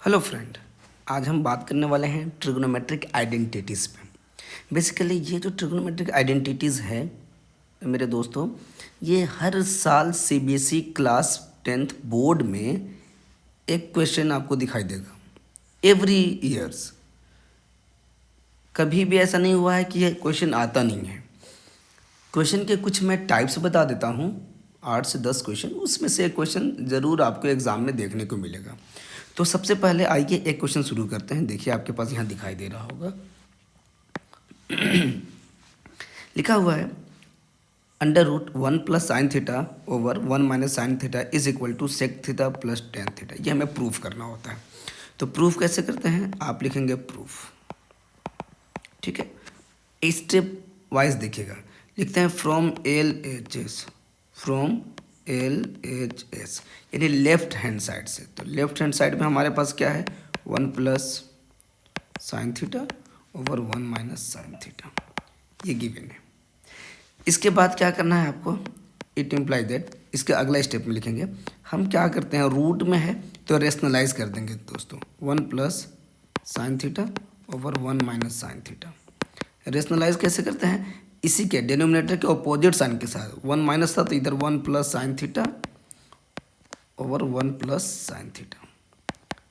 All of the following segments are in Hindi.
हेलो फ्रेंड, आज हम बात करने वाले हैं ट्रिग्नोमेट्रिक आइडेंटिटीज़ पे। बेसिकली ये जो ट्रिग्नोमेट्रिक आइडेंटिटीज़ है मेरे दोस्तों, ये हर साल सीबीएसई क्लास 10th बोर्ड में एक क्वेश्चन आपको दिखाई देगा एवरी ईयर्स। कभी भी ऐसा नहीं हुआ है कि ये क्वेश्चन आता नहीं है। क्वेश्चन के कुछ मैं टाइप्स बता देता हूँ, 8 से 10 क्वेश्चन, उसमें से एक क्वेश्चन ज़रूर आपको एग्ज़ाम में देखने को मिलेगा। तो सबसे पहले आइए एक क्वेश्चन शुरू करते हैं। देखिए आपके पास यहाँ दिखाई दे रहा होगा लिखा हुआ है √1 plus sine theta over 1 minus sine theta is equal to sec theta plus tan theta. ये हमें प्रूफ करना होता है। तो प्रूफ कैसे करते हैं, आप लिखेंगे प्रूफ, ठीक है। स्टेप वाइज देखिएगा, लिखते हैं फ्रॉम LHS, फ्रॉम LHS यानी लेफ्ट हैंड साइड से। तो लेफ्ट हैंड साइड में हमारे पास क्या है, 1 plus sine theta over 1 minus sine theta, ये गिवन है। इसके बाद क्या करना है आपको, इट इम्प्लाई दैट, इसके अगला स्टेप में लिखेंगे हम क्या करते हैं, रूट में है तो रेशनलाइज कर देंगे दोस्तों, 1 plus sine theta over 1 minus sine theta. Rationalise कैसे करते हैं, इसी के डिनोमिनेटर के अपोजिट साइन के साथ, 1 माइनस था तो इधर 1 plus sine theta over 1 plus sine theta,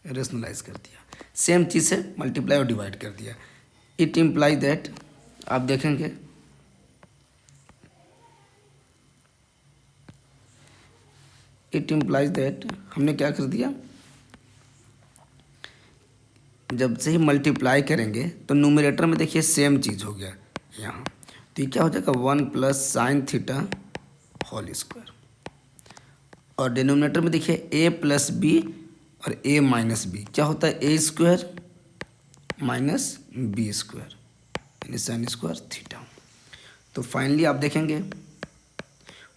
rationalise कर दिया। सेम चीज़ से मल्टीप्लाई और डिवाइड कर दिया। इट इम्प्लाई दैट, आप देखेंगे इट इम्प्लाइज दैट, हमने क्या कर दिया, जब से ही मल्टीप्लाई करेंगे तो न्यूमरेटर में देखिए सेम चीज़ हो गया यहाँ। तो ये क्या हो जाएगा, 1 plus sine theta whole square, और डिनोमिनेटर में देखिए a प्लस बी और a माइनस बी, क्या होता है, a square minus B square यानी साइन स्क्वायर थीटा। तो फाइनली आप देखेंगे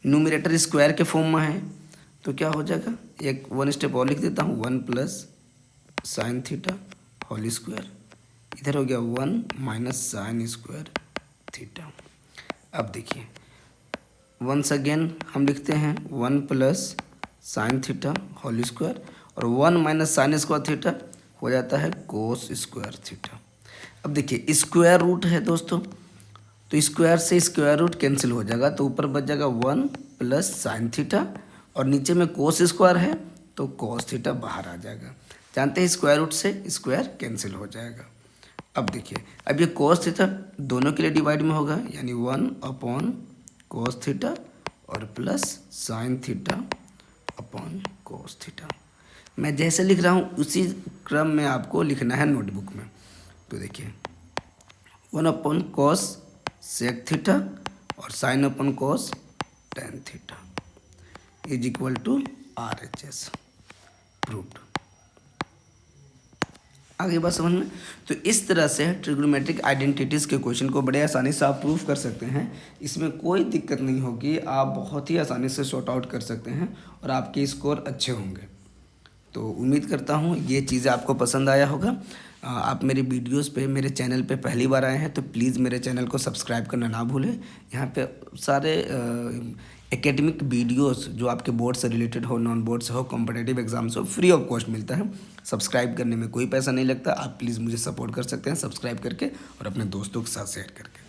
न्यूमरेटर स्क्वायर के फॉर्म में है तो क्या हो जाएगा, एक 1 स्टेप और लिख देता हूँ, 1 plus sine theta whole square, इधर हो गया 1 माइनस साइन स्क्वायर थीटा। अब देखिए वंस अगेन हम लिखते हैं 1 plus sine theta whole square और 1 माइनस साइन स्क्वायर थीटा हो जाता है कोस स्क्वायर थीटा। अब देखिए स्क्वायर रूट है दोस्तों, तो स्क्वायर से स्क्वायर रूट कैंसिल हो जाएगा, तो ऊपर बच जाएगा 1 प्लस साइन थीटा और नीचे में कोस स्क्वायर है तो कोस थीटा बाहर आ जाएगा। जानते हैं स्क्वायर रूट से स्क्वायर कैंसिल हो जाएगा। अब देखिए अब ये कोस थीटा दोनों के लिए डिवाइड में होगा यानी 1 अपॉन कोस थीटा और plus sine theta upon cos theta. मैं जैसे लिख रहा हूँ उसी क्रम में आपको लिखना है नोटबुक में। तो देखिए 1 अपॉन कोस सेक थीटा और sine upon cos tan theta is equal to RHS, proved. आगे बात समझ में। तो इस तरह से ट्रिग्नोमेट्रिक आइडेंटिटीज़ के क्वेश्चन को बड़े आसानी से आप प्रूफ कर सकते हैं। इसमें कोई दिक्कत नहीं होगी, आप बहुत ही आसानी से सॉर्ट आउट कर सकते हैं और आपके स्कोर अच्छे होंगे। तो उम्मीद करता हूँ ये चीज़ें आपको पसंद आया होगा। आप मेरे वीडियोस पे, मेरे चैनल पे पहली बार आए हैं तो प्लीज़ मेरे चैनल को सब्सक्राइब करना ना भूलें। यहाँ पे सारे एकेडमिक वीडियोस जो आपके बोर्ड से रिलेटेड हो, नॉन बोर्ड से हो, कॉम्पिटेटिव एग्जाम से हो, फ्री ऑफ कॉस्ट मिलता है। सब्सक्राइब करने में कोई पैसा नहीं लगता। आप प्लीज़ मुझे सपोर्ट कर सकते हैं सब्सक्राइब करके और अपने दोस्तों के साथ शेयर करके।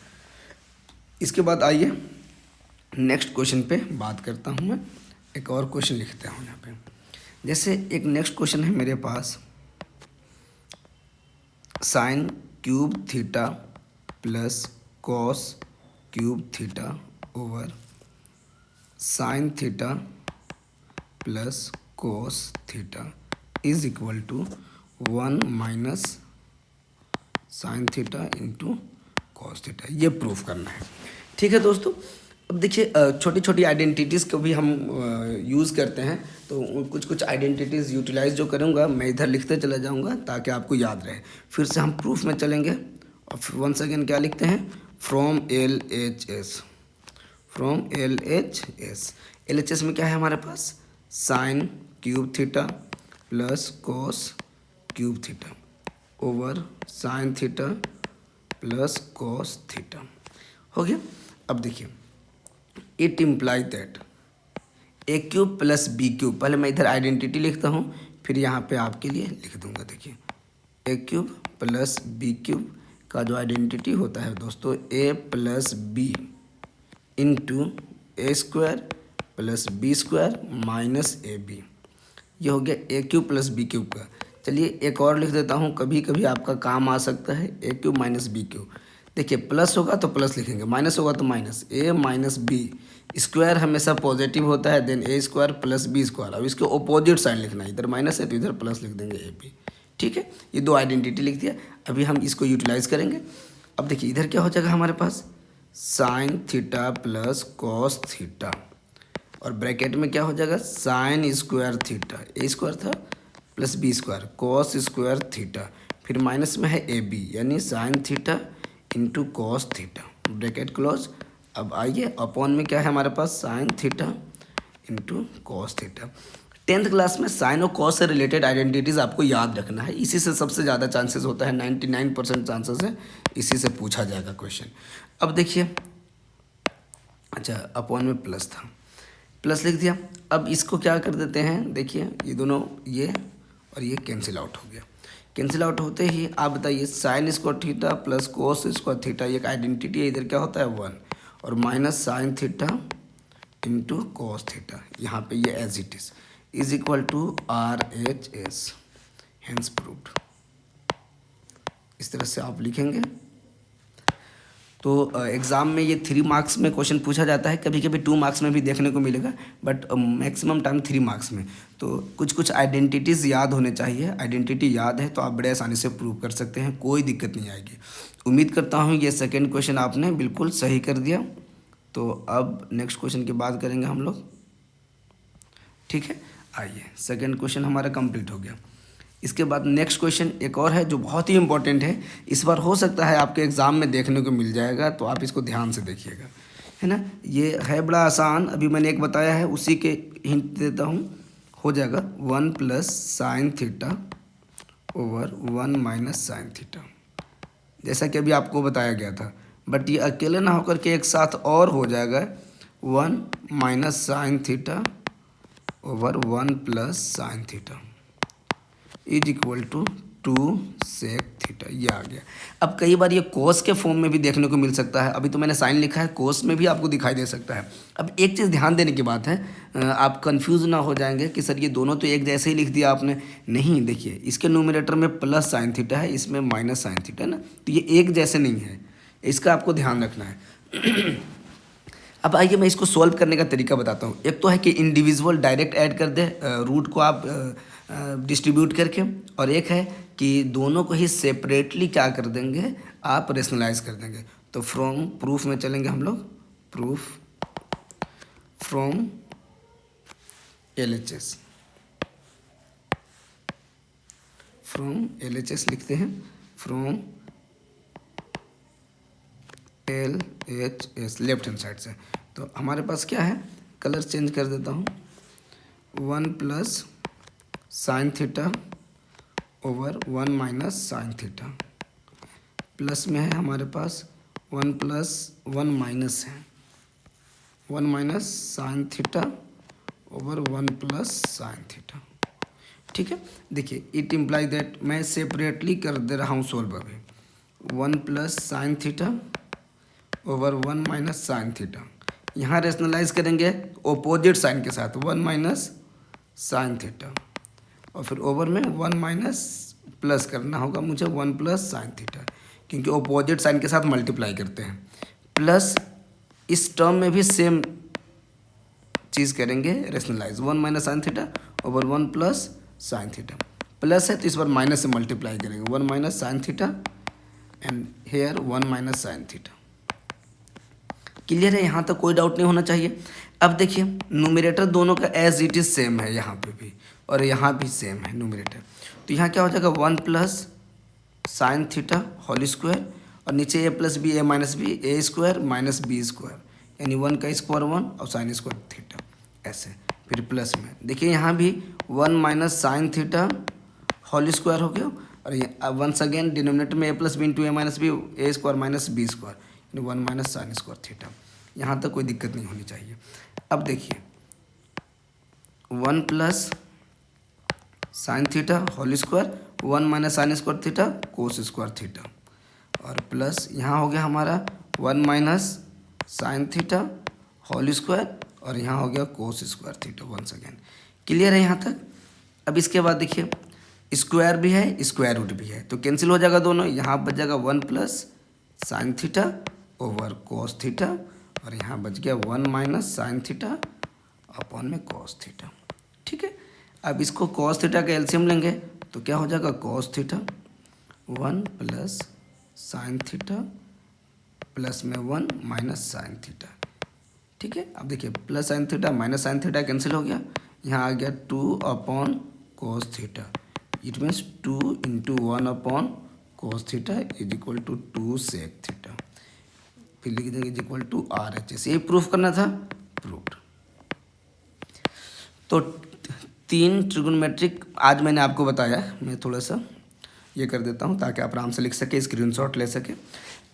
इसके बाद आइए नेक्स्ट क्वेश्चन पे बात करता हूँ। मैं एक और क्वेश्चन लिखता हूँ यहाँ पे। जैसे एक नेक्स्ट क्वेश्चन है मेरे पास, sine cube theta plus cos cube theta over sine theta plus cos theta is equal to 1 minus sine theta into cos theta. ये प्रूफ करना है, ठीक है दोस्तों। अब देखिए छोटी छोटी आइडेंटिटीज़ को भी हम यूज़ करते हैं, तो कुछ कुछ आइडेंटिटीज़ यूटिलाइज जो करूँगा मैं इधर लिखते चला जाऊँगा ताकि आपको याद रहे। फिर से हम प्रूफ में चलेंगे और वंस अगेन क्या लिखते हैं, फ्रॉम LHS, फ्रॉम LHS में क्या है हमारे पास, sine cube theta plus cos cube theta over sine theta plus cos theta हो गया। अब देखिए it imply that A cube plus B cube, पहले मैं इधर आइडेंटिटी लिखता हूँ, फिर यहाँ पे आपके लिए लिख दूंगा, देखिए A cube plus B cube का जो आइडेंटिटी होता है दोस्तों A plus B into A square plus B square minus A B, ये हो गया A cube plus B cube का। चलिए एक और लिख देता हूँ, कभी कभी आपका काम आ सकता है, ए क्यूब माइनस बी क्यूब। देखिए प्लस होगा तो प्लस लिखेंगे, माइनस होगा तो माइनस, ए माइनस बी स्क्वायर हमेशा पॉजिटिव होता है, देन ए स्क्वायर प्लस बी स्क्वायर। अब इसके ऑपोजिट साइन लिखना है, इधर माइनस है तो इधर प्लस लिख देंगे ए बी। ठीक है, ये दो आइडेंटिटी लिख दिया। अभी हम इसको यूटिलाइज करेंगे। अब देखिए इधर क्या हो जाएगा हमारे पास, sine theta plus cos theta, और ब्रैकेट में क्या हो जाएगा, sine square theta, A square था plus B square cos square theta, फिर माइनस में है ए बी यानी sine theta into cos theta, bracket close. अब आइए अपॉन में क्या है हमारे पास, sine theta into cos theta. 10th class में साइन और कॉस से रिलेटेड आइडेंटिटीज़ आपको याद रखना है, इसी से सबसे ज़्यादा चांसेस होता है, 99% चांसेस है इसी से पूछा जाएगा क्वेश्चन। अब देखिए, अच्छा अपॉन में प्लस था, प्लस लिख दिया। अब इसको क्या कर देते हैं, देखिए ये दोनों ये और ये कैंसिल आउट हो गया। कैंसिल आउट होते ही आप बताइए, साइन स्क्वायर थीटा प्लस कोस स्क्वायर थीटा, ये एक आइडेंटिटी है, इधर क्या होता है 1, और minus sine theta into cos theta, यहाँ पे ये as it is equal to RHS, hence proved. इस तरह से आप लिखेंगे। तो एग्ज़ाम में ये 3 मार्क्स में क्वेश्चन पूछा जाता है, कभी कभी 2 मार्क्स में भी देखने को मिलेगा, बट मैक्सिमम टाइम 3 मार्क्स में। तो कुछ कुछ आइडेंटिटीज़ याद होने चाहिए, आइडेंटिटी याद है तो आप बड़े आसानी से प्रूव कर सकते हैं, कोई दिक्कत नहीं आएगी। उम्मीद करता हूँ ये सेकेंड क्वेश्चन आपने बिल्कुल सही कर दिया। तो अब नेक्स्ट क्वेश्चन की बात करेंगे हम लोग, ठीक है। आइए, सेकेंड क्वेश्चन हमारा कंप्लीट हो गया। इसके बाद नेक्स्ट क्वेश्चन एक और है जो बहुत ही इंपॉर्टेंट है, इस बार हो सकता है आपके एग्ज़ाम में देखने को मिल जाएगा, तो आप इसको ध्यान से देखिएगा, है ना। ये है बड़ा आसान, अभी मैंने एक बताया है उसी के हिंट देता हूँ। हो जाएगा 1 plus sine theta over 1 minus sine theta, जैसा कि अभी आपको बताया गया था, बट ये अकेले ना होकर के एक साथ और हो जाएगा 1 minus sine theta over 1 plus sine theta is equal to 2 sec theta, ये आ गया। अब कई बार ये कोस के फॉर्म में भी देखने को मिल सकता है, अभी तो मैंने साइन लिखा है, कोस में भी आपको दिखाई दे सकता है। अब एक चीज़ ध्यान देने की बात है, आप कंफ्यूज ना हो जाएंगे कि सर ये दोनों तो एक जैसे ही लिख दिया आपने, नहीं। देखिए इसके न्यूमरेटर में प्लस साइन थीटा है, इसमें माइनस साइन थीटा है ना, तो ये एक जैसे नहीं है, इसका आपको ध्यान रखना है। अब आइए मैं इसको सॉल्व करने का तरीका बताता हूँ। एक तो है कि इंडिविजुअल डायरेक्ट ऐड कर दे, रूट को आप डिस्ट्रीब्यूट करके, और एक है कि दोनों को ही सेपरेटली क्या कर देंगे, आप रेशनलाइज कर देंगे। तो फ्रॉम प्रूफ में चलेंगे हम लोग, proof from LHS, from LHS लिखते हैं, from LHS left hand side से। तो हमारे पास क्या है, कलर चेंज कर देता हूँ, 1 plus sine theta over 1 minus sine theta, plus में है हमारे पास 1 प्लस 1 माइनस है 1 minus sine theta over 1 plus sine theta, ठीक है। देखिए इट इम्प्लाई दैट, मैं सेपरेटली कर दे रहा हूँ सोल्व अभी, 1 plus sine theta over 1 minus sine theta, यहाँ रेशनलाइज करेंगे ओपोजिट साइन के साथ, 1 माइनस साइन थीटा, और फिर ओवर में 1 माइनस प्लस करना होगा मुझे 1 प्लस साइन थीटा, क्योंकि ओपोजिट साइन के साथ मल्टीप्लाई करते हैं। प्लस इस टर्म में भी सेम चीज़ करेंगे, rationalise 1 minus sine theta over 1 plus sine theta, plus है तो इस बार माइनस से मल्टीप्लाई करेंगे, 1 minus sine theta and here 1 minus sine theta. Clear है, यहाँ तक कोई डाउट नहीं होना चाहिए। अब देखिए न्यूमरेटर दोनों का एज इट इज़ सेम है, यहाँ पे भी और यहाँ भी सेम है न्यूमरेटर, तो यहाँ क्या हो जाएगा 1 plus sine theta whole square, और नीचे a plus B A minus B, A square minus B square, यानी 1 का स्क्वायर 1 और साइन स्क्वायर थीटा, ऐसे। फिर प्लस में देखिए यहाँ भी 1 minus sine theta whole square हो गया, और ये वंस अगेन डिनोमिनेटर में a plus B into A minus B, A square minus B square, यानी 1 माइनस साइन स्क्वायर थीटा। यहाँ तक कोई दिक्कत नहीं होनी चाहिए। अब देखिए 1 plus sine theta whole square, 1 minus sine square theta cos square theta, और प्लस यहाँ हो गया हमारा 1 minus sine theta whole square, और यहाँ हो गया cos square theta once again. Clear है यहाँ तक? अब इसके बाद देखिए स्क्वायर भी है स्क्वायर रूट भी है, तो कैंसिल हो जाएगा दोनों। यहाँ बच जाएगा 1 plus sine theta over cos theta, और यहाँ बच गया 1 माइनस साइन थीटा अपॉन में कोस थीटा। ठीक है, अब इसको कोस थीटा का एलसीएम लेंगे तो क्या हो जाएगा cos theta 1 plus sine theta plus में 1 माइनस साइन थीटा। ठीक है, अब देखिए plus sine theta minus sine theta cancel हो गया, यहाँ आ गया 2 upon cos theta, it means 2 into 1 upon cos theta is equal to 2 sec theta, फिर लिख देंगे is equal to R H S. ये प्रूफ करना था, प्रूफ। तो 3 ट्रिगोनोमेट्रिक आज मैंने आपको बताया, मैं थोड़ा सा ये कर देता हूँ ताकि आप आराम से लिख सके, स्क्रीनशॉट ले सके।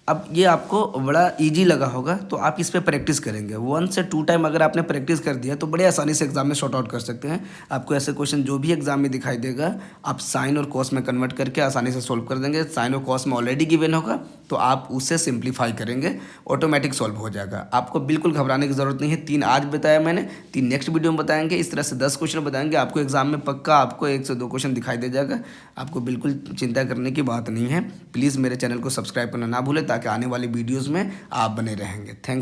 अब ये आपको बड़ा इजी लगा होगा तो आप इस पे प्रैक्टिस करेंगे 1 से 2 टाइम। अगर आपने प्रैक्टिस कर दिया तो बड़े आसानी से एग्जाम में शॉर्ट आउट कर सकते हैं। आपको ऐसे क्वेश्चन जो भी एग्जाम में दिखाई देगा आप साइन और कॉस में कन्वर्ट करके आसानी से सोल्व कर देंगे। साइन और कॉस में ऑलरेडी गिवन होगा तो आप उससे सिंप्लीफाई करेंगे, ऑटोमेटिक सॉल्व हो जाएगा। आपको बिल्कुल घबराने की ज़रूरत नहीं है। 3 आज बताया मैंने, 3 नेक्स्ट वीडियो में बताएंगे। इस तरह से 10 क्वेश्चन बताएंगे आपको एग्जाम में, पक्का आपको 1 से 2 क्वेश्चन दिखाई दे जाएगा। आपको बिल्कुल चिंता करने की बात नहीं है। प्लीज़ मेरे चैनल को सब्सक्राइब करना ना भूलें ताकि आने वाली वीडियोज़ में आप बने रहेंगे। थैंक्स।